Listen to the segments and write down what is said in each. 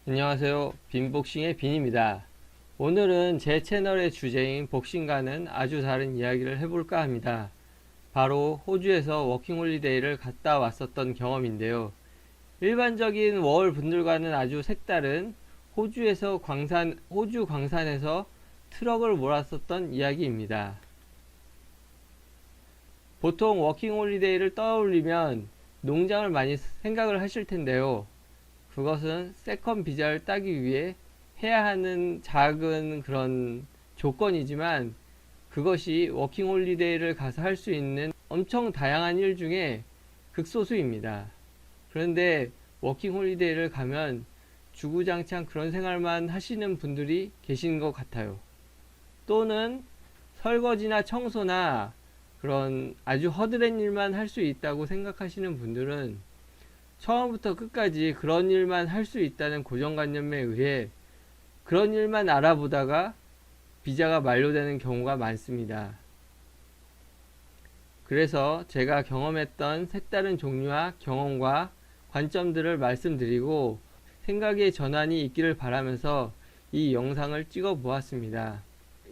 안녕하세요. 빈복싱의 빈입니다. 오늘은 제 채널의 주제인 복싱과는 아주 다른 이야기를 해볼까 합니다. 바로 호주에서 워킹홀리데이를 갔다 왔었던 경험인데요. 일반적인 워홀 분들과는 아주 색다른 호주 광산에서 트럭을 몰았었던 이야기입니다. 보통 워킹홀리데이를 떠올리면 농장을 많이 생각을 하실 텐데요. 그것은 세컨 비자를 따기 위해 해야 하는 작은 그런 조건이지만, 그것이 워킹홀리데이를 가서 할 수 있는 엄청 다양한 일 중에 극소수입니다. 그런데 워킹홀리데이를 가면 주구장창 그런 생활만 하시는 분들이 계신 것 같아요. 또는 설거지나 청소나 그런 아주 허드렛 일만 할 수 있다고 생각하시는 분들은 처음부터 끝까지 그런 일만 할 수 있다는 고정관념에 의해 그런 일만 알아보다가 비자가 만료되는 경우가 많습니다. 그래서 제가 경험했던 색다른 종류와 경험과 관점들을 말씀드리고 생각의 전환이 있기를 바라면서 이 영상을 찍어 보았습니다.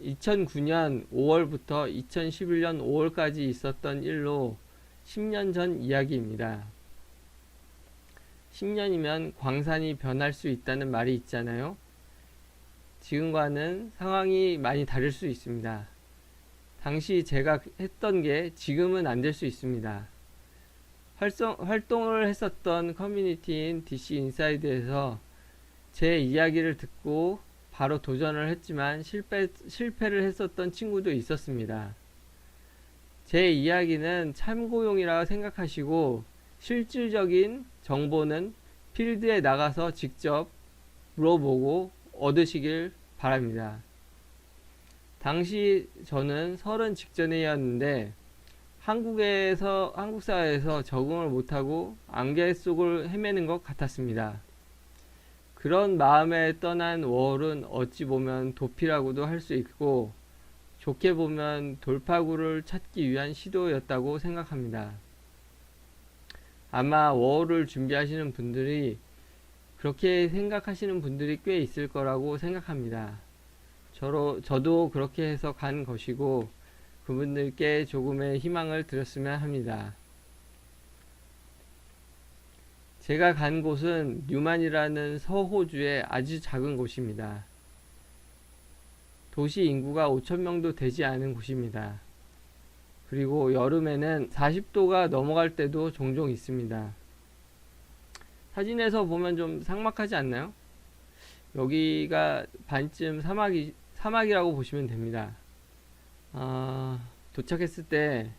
2009년 5월부터 2011년 5월까지 있었던 일로 10년 전 이야기입니다. 10년이면 광산이 변할 수 있다는 말이 있잖아요. 지금과는 상황이 많이 다를 수 있습니다. 당시 제가 했던 게 지금은 안 될 수 있습니다. 활동을 했었던 커뮤니티인 DC 인사이드에서 제 이야기를 듣고 바로 도전을 했지만 실패를 했었던 친구도 있었습니다. 제 이야기는 참고용이라 생각하시고 실질적인 정보는 필드에 나가서 직접 물어보고 얻으시길 바랍니다. 당시 저는 30 직전이었는데 한국 사회에서 적응을 못하고 안개 속을 헤매는 것 같았습니다. 그런 마음에 떠난 워홀은 어찌 보면 도피라고도 할 수 있고, 좋게 보면 돌파구를 찾기 위한 시도였다고 생각합니다. 아마 워홀을 준비하시는 분들이 그렇게 생각하시는 분들이 꽤 있을 거라고 생각합니다. 저도 그렇게 해서 간 것이고, 그분들께 조금의 희망을 드렸으면 합니다. 제가 간 곳은 뉴만이라는 서호주의 아주 작은 곳입니다. 도시 인구가 5,000명도 되지 않은 곳입니다. 그리고 여름에는 40도가 넘어갈 때도 종종 있습니다. 사진에서 보면 좀 삭막하지 않나요? 여기가 반쯤 사막이라고 보시면 됩니다. 도착했을 때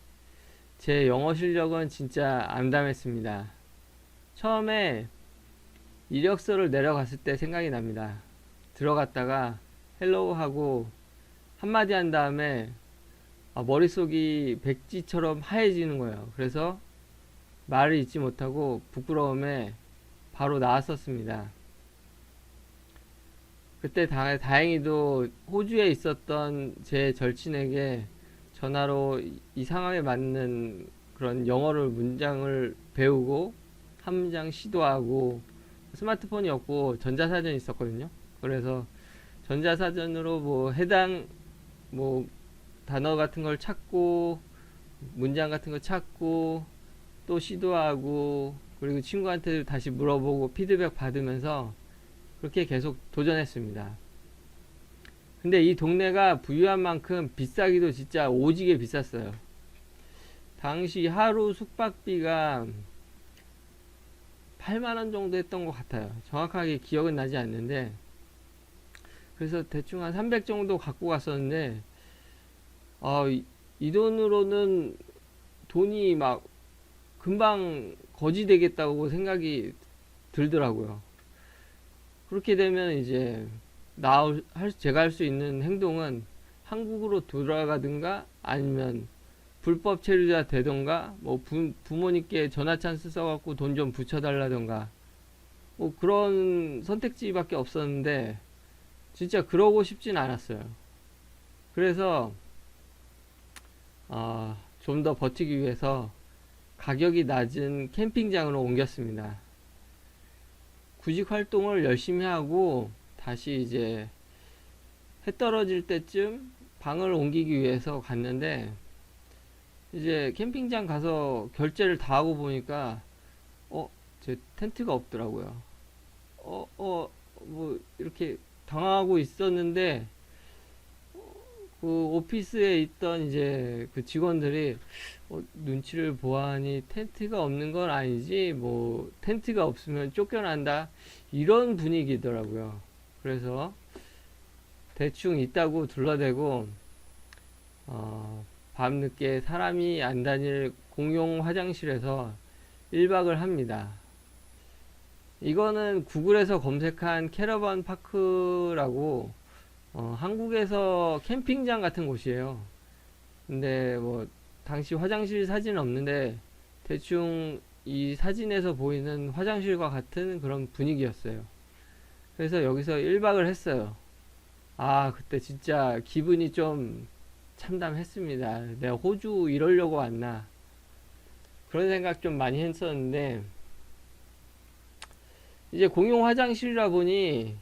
제 영어 실력은 진짜 암담했습니다. 처음에 이력서를 내려갔을 때 생각이 납니다. 들어갔다가 헬로우 하고 한마디 한 다음에 머릿속이 백지처럼 하얘지는 거예요. 그래서 말을 잇지 못하고 부끄러움에 바로 나왔었습니다. 그때 다행히도 호주에 있었던 제 절친에게 전화로 이 상황에 맞는 그런 문장을 배우고 한 문장 시도하고, 스마트폰이 없고 전자사전이 있었거든요. 그래서 전자사전으로 해당 뭐 단어 같은 걸 찾고 문장 같은 거 찾고 또 시도하고, 그리고 친구한테 다시 물어보고 피드백 받으면서 그렇게 계속 도전했습니다. 근데 이 동네가 부유한 만큼 비싸기도 진짜 오지게 비쌌어요. 당시 하루 숙박비가 8만원 정도 했던 것 같아요. 정확하게 기억은 나지 않는데, 그래서 대충 한 300 정도 갖고 갔었는데, 이 돈으로는 돈이 막 금방 거지 되겠다고 생각이 들더라고요. 그렇게 되면 이제 제가 할 수 있는 행동은 한국으로 돌아가든가 아니면 불법 체류자 되던가 부모님께 전화 찬스 써갖고 돈 좀 붙여달라던가 그런 선택지밖에 없었는데, 진짜 그러고 싶진 않았어요. 그래서 좀 더 버티기 위해서 가격이 낮은 캠핑장으로 옮겼습니다. 구직 활동을 열심히 하고 다시 이제 해 떨어질 때쯤 방을 옮기기 위해서 갔는데, 이제 캠핑장 가서 결제를 다 하고 보니까 제 텐트가 없더라고요. 어, 어, 뭐 이렇게 당황하고 있었는데, 그 오피스에 있던 이제 그 직원들이 눈치를 보아하니 텐트가 없는 건 아니지, 뭐 텐트가 없으면 쫓겨난다, 이런 분위기더라고요. 그래서 대충 있다고 둘러대고 밤늦게 사람이 안 다닐 공용 화장실에서 1박을 합니다. 이거는 구글에서 검색한 캐러반 파크라고 한국에서 캠핑장 같은 곳이에요. 근데 뭐 당시 화장실 사진은 없는데 대충 이 사진에서 보이는 화장실과 같은 그런 분위기였어요. 그래서 여기서 1박을 했어요. 아, 그때 진짜 기분이 좀 참담했습니다. 내가 호주 이러려고 왔나, 그런 생각 좀 많이 했었는데, 이제 공용 화장실이라 보니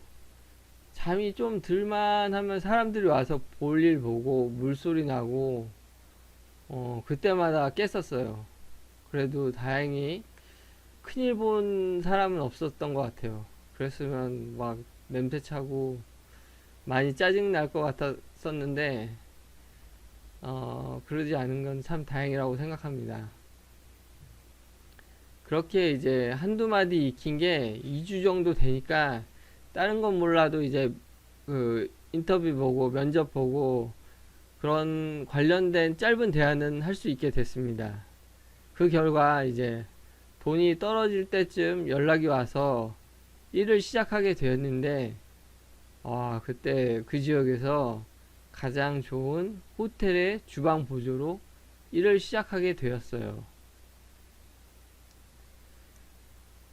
잠이 좀 들만 하면 사람들이 와서 볼일 보고 물소리 나고 그때마다 깼었어요. 그래도 다행히 큰일 본 사람은 없었던 것 같아요. 그랬으면 막 냄새 차고 많이 짜증 날 것 같았었는데 그러지 않은 건 참 다행이라고 생각합니다. 그렇게 이제 한두 마디 익힌 게 2주 정도 되니까 다른 건 몰라도 이제 그 인터뷰 보고 면접 보고 그런 관련된 짧은 대화는 할 수 있게 됐습니다. 그 결과 이제 돈이 떨어질 때쯤 연락이 와서 일을 시작하게 되었는데, 그때 그 지역에서 가장 좋은 호텔의 주방 보조로 일을 시작하게 되었어요.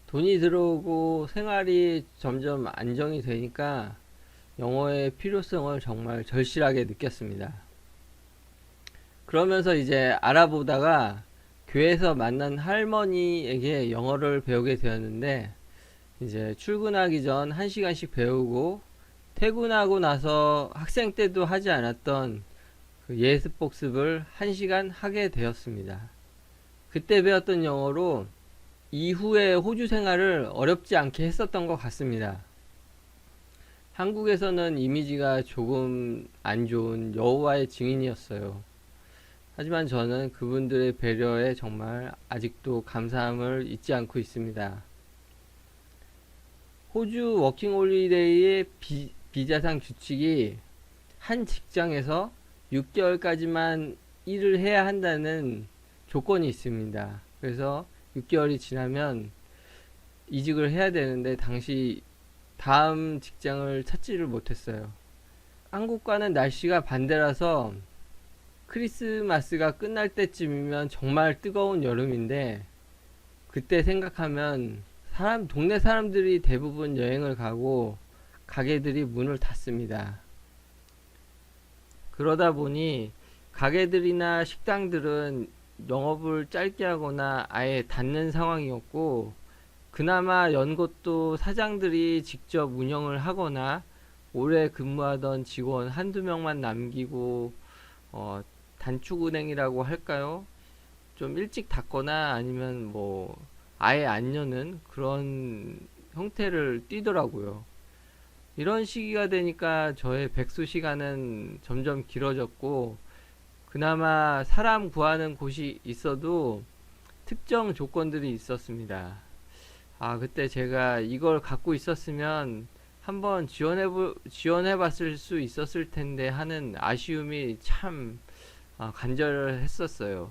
돈이 들어오고 생활이 점점 안정이 되니까 영어의 필요성을 정말 절실하게 느꼈습니다. 그러면서 이제 알아보다가 교회에서 만난 할머니에게 영어를 배우게 되었는데, 이제 출근하기 전 1시간씩 배우고 퇴근하고 나서 학생 때도 하지 않았던 그 예습 복습을 1시간 하게 되었습니다. 그때 배웠던 영어로 이후의 호주 생활을 어렵지 않게 했었던 것 같습니다. 한국에서는 이미지가 조금 안 좋은 여호와의 증인이었어요. 하지만 저는 그분들의 배려에 정말 아직도 감사함을 잊지 않고 있습니다. 호주 워킹홀리데이의 비자상 규칙이 한 직장에서 6개월까지만 일을 해야 한다는 조건이 있습니다. 그래서 6개월이 지나면 이직을 해야 되는데 당시 다음 직장을 찾지를 못했어요. 한국과는 날씨가 반대라서 크리스마스가 끝날 때쯤이면 정말 뜨거운 여름인데, 그때 생각하면 동네 사람들이 대부분 여행을 가고 가게들이 문을 닫습니다. 그러다 보니 가게들이나 식당들은 영업을 짧게 하거나 아예 닫는 상황이었고, 그나마 연 곳도 사장들이 직접 운영을 하거나 오래 근무하던 직원 한두 명만 남기고 단축은행이라고 할까요? 좀 일찍 닫거나 아니면 뭐 아예 안 여는 그런 형태를 띠더라고요. 이런 시기가 되니까 저의 백수 시간은 점점 길어졌고, 그나마 사람 구하는 곳이 있어도 특정 조건들이 있었습니다. 그때 제가 이걸 갖고 있었으면 한번 지원해 봤을 수 있었을 텐데 하는 아쉬움이 참 간절했었어요.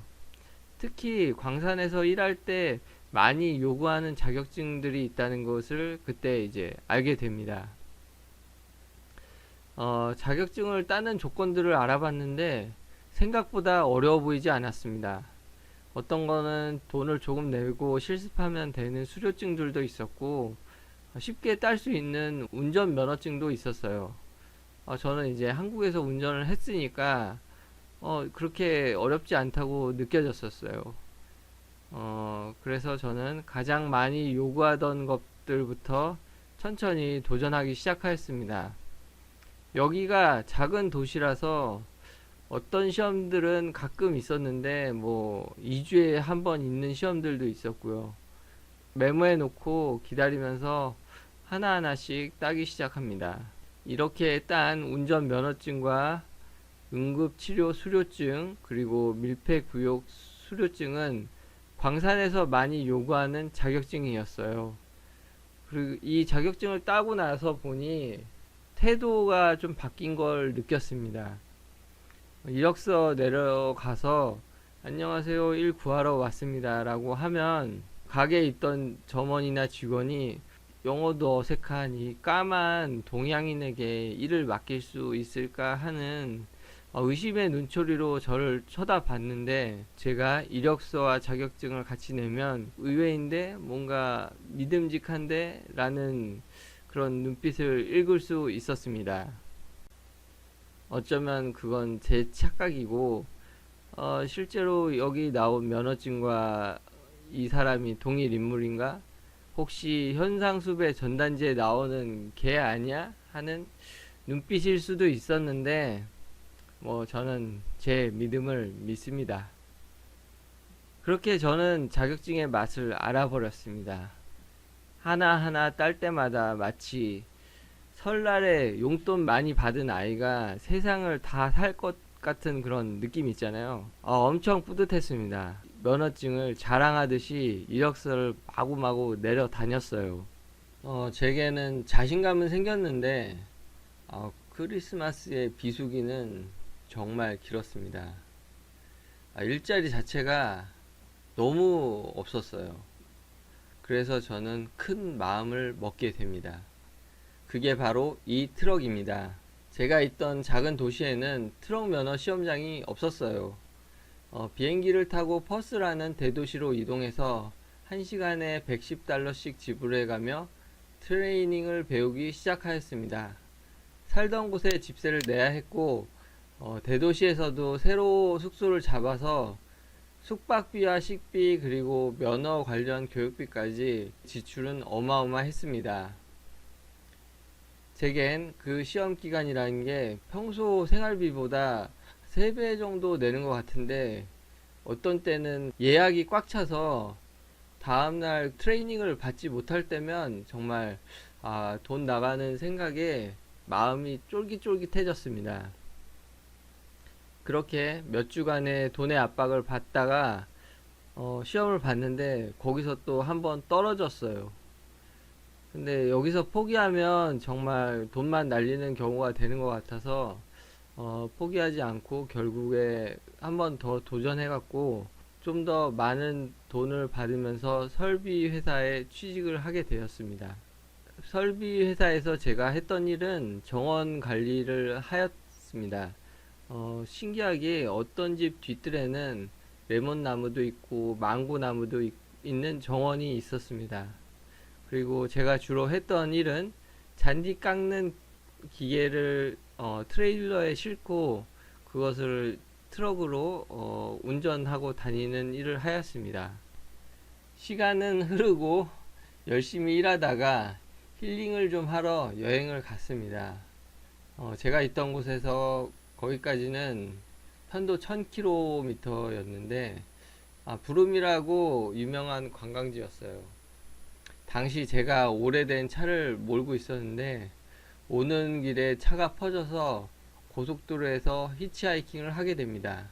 특히 광산에서 일할 때 많이 요구하는 자격증들이 있다는 것을 그때 이제 알게 됩니다. 자격증을 따는 조건들을 알아봤는데 생각보다 어려워 보이지 않았습니다. 어떤 거는 돈을 조금 내고 실습하면 되는 수료증들도 있었고, 쉽게 딸 수 있는 운전면허증도 있었어요. 저는 이제 한국에서 운전을 했으니까 그렇게 어렵지 않다고 느껴졌었어요. 그래서 저는 가장 많이 요구하던 것들부터 천천히 도전하기 시작하였습니다. 여기가 작은 도시라서 어떤 시험들은 가끔 있었는데 뭐 2주에 한 번 있는 시험들도 있었고요. 메모해 놓고 기다리면서 하나하나씩 따기 시작합니다. 이렇게 딴 운전 면허증과 응급치료 수료증 그리고 밀폐구역 수료증은 광산에서 많이 요구하는 자격증이었어요. 그리고 이 자격증을 따고 나서 보니 태도가 좀 바뀐 걸 느꼈습니다. 이력서 내려가서 안녕하세요, 일 구하러 왔습니다 라고 하면 가게에 있던 점원이나 직원이 영어도 어색한 이 까만 동양인에게 일을 맡길 수 있을까 하는 의심의 눈초리로 저를 쳐다봤는데, 제가 이력서와 자격증을 같이 내면 의외인데 뭔가 믿음직한데 라는 그런 눈빛을 읽을 수 있었습니다. 어쩌면 그건 제 착각이고 실제로 여기 나온 면허증과 이 사람이 동일 인물인가? 혹시 현상수배 전단지에 나오는 걔 아니야? 하는 눈빛일 수도 있었는데 뭐 저는 제 믿음을 믿습니다. 그렇게 저는 자격증의 맛을 알아버렸습니다. 하나하나 딸 때마다 마치 설날에 용돈 많이 받은 아이가 세상을 다 살 것 같은 그런 느낌 있잖아요. 엄청 뿌듯했습니다. 면허증을 자랑하듯이 이력서를 마구마구 내려 다녔어요. 제게는 자신감은 생겼는데 크리스마스의 비수기는 정말 길었습니다. 일자리 자체가 너무 없었어요. 그래서 저는 큰 마음을 먹게 됩니다. 그게 바로 이 트럭입니다. 제가 있던 작은 도시에는 트럭 면허 시험장이 없었어요. 비행기를 타고 퍼스라는 대도시로 이동해서 1시간에 $110씩 지불해가며 트레이닝을 배우기 시작하였습니다. 살던 곳에 집세를 내야 했고 대도시에서도 새로 숙소를 잡아서 숙박비와 식비 그리고 면허 관련 교육비까지 지출은 어마어마했습니다. 제겐 그 시험 기간이라는 게 평소 생활비보다 3배 정도 내는 것 같은데, 어떤 때는 예약이 꽉 차서 다음날 트레이닝을 받지 못할 때면 정말 돈 나가는 생각에 마음이 쫄깃쫄깃해졌습니다. 그렇게 몇 주간의 돈의 압박을 받다가 시험을 봤는데 거기서 또 한번 떨어졌어요. 근데 여기서 포기하면 정말 돈만 날리는 경우가 되는 것 같아서 포기하지 않고 결국에 한 번 더 도전해갖고 좀 더 많은 돈을 받으면서 설비 회사에 취직을 하게 되었습니다. 설비 회사에서 제가 했던 일은 정원 관리를 하였습니다. 신기하게 어떤 집 뒷뜰에는 레몬나무도 있고 망고나무도 있는 정원이 있었습니다. 그리고 제가 주로 했던 일은 잔디 깎는 기계를 트레일러에 싣고 그것을 트럭으로 운전하고 다니는 일을 하였습니다. 시간은 흐르고 열심히 일하다가 힐링을 좀 하러 여행을 갔습니다. 제가 있던 곳에서 거기까지는 편도 1000km였는데 부름이라고 유명한 관광지였어요. 당시 제가 오래된 차를 몰고 있었는데 오는 길에 차가 퍼져서 고속도로에서 히치하이킹을 하게 됩니다.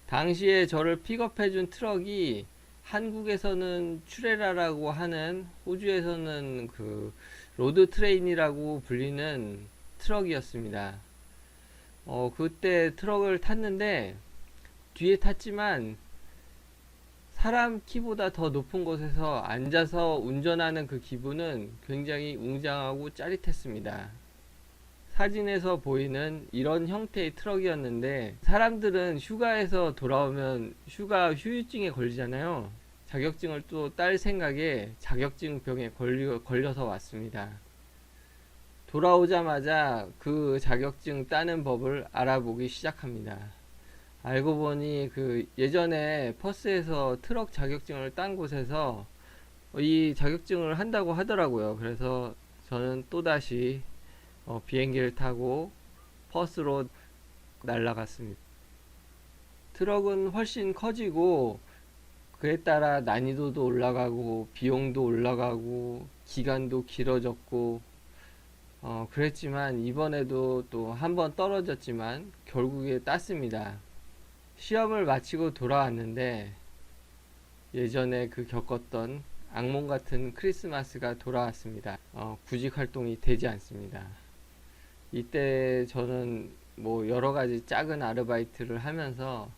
당시에 저를 픽업해준 트럭이 한국에서는 추레라라고 하는, 호주에서는 그 로드 트레인이라고 불리는 트럭이었습니다. 그때 트럭을 탔는데 뒤에 탔지만 사람 키보다 더 높은 곳에서 앉아서 운전하는 그 기분은 굉장히 웅장하고 짜릿했습니다. 사진에서 보이는 이런 형태의 트럭이었는데 사람들은 휴가에서 돌아오면 휴가 후유증에 걸리잖아요. 자격증을 또 딸 생각에 자격증병에 걸려서 왔습니다. 돌아오자마자 그 자격증 따는 법을 알아보기 시작합니다. 알고 보니 그 예전에 퍼스에서 트럭 자격증을 딴 곳에서 이 자격증을 한다고 하더라고요. 그래서 저는 또다시 비행기를 타고 퍼스로 날아갔습니다. 트럭은 훨씬 커지고 그에 따라 난이도도 올라가고 비용도 올라가고 기간도 길어졌고 그랬지만 이번에도 또 한 번 떨어졌지만 결국에 땄습니다. 시험을 마치고 돌아왔는데 예전에 그 겪었던 악몽 같은 크리스마스가 돌아왔습니다. 구직 활동이 되지 않습니다. 이때 저는 뭐 여러 가지 작은 아르바이트를 하면서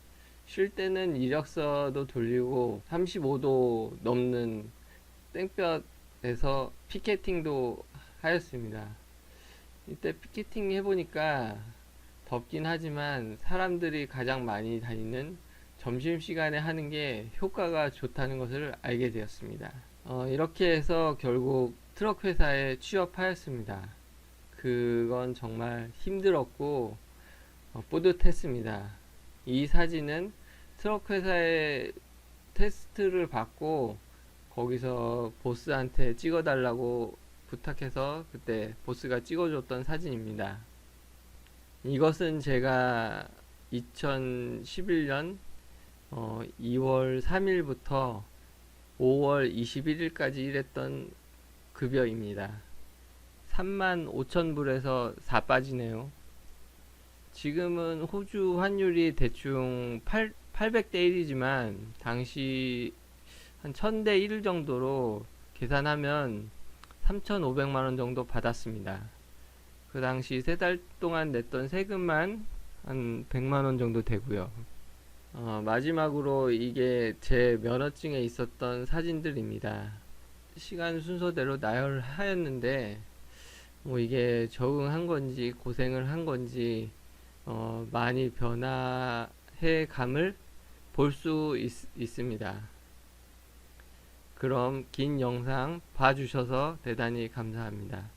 쉴 때는 이력서도 돌리고 35도 넘는 땡볕에서 피켓팅도 하였습니다. 이때 피켓팅 해보니까 덥긴 하지만 사람들이 가장 많이 다니는 점심시간에 하는 게 효과가 좋다는 것을 알게 되었습니다. 이렇게 해서 결국 트럭 회사에 취업하였습니다. 그건 정말 힘들었고 뿌듯했습니다. 이 사진은 트럭 회사에 테스트를 받고 거기서 보스한테 찍어달라고 부탁해서 그때 보스가 찍어줬던 사진입니다. 이것은 제가 2011년 2월 3일부터 5월 21일까지 일했던 급여입니다. 35,000불에서 4 빠지네요. 지금은 호주 환율이 대충 800대 1이지만 당시 한 1000대 1 정도로 계산하면 3,500만원 정도 받았습니다. 그 당시 3달 동안 냈던 세금만 한 100만원 정도 되고요. 마지막으로 이게 제 면허증에 있었던 사진들입니다. 시간 순서대로 나열하였는데 뭐 이게 적응한 건지 고생을 한 건지 많이 변화해 감을 볼 수 있습니다. 그럼 긴 영상 봐주셔서 대단히 감사합니다.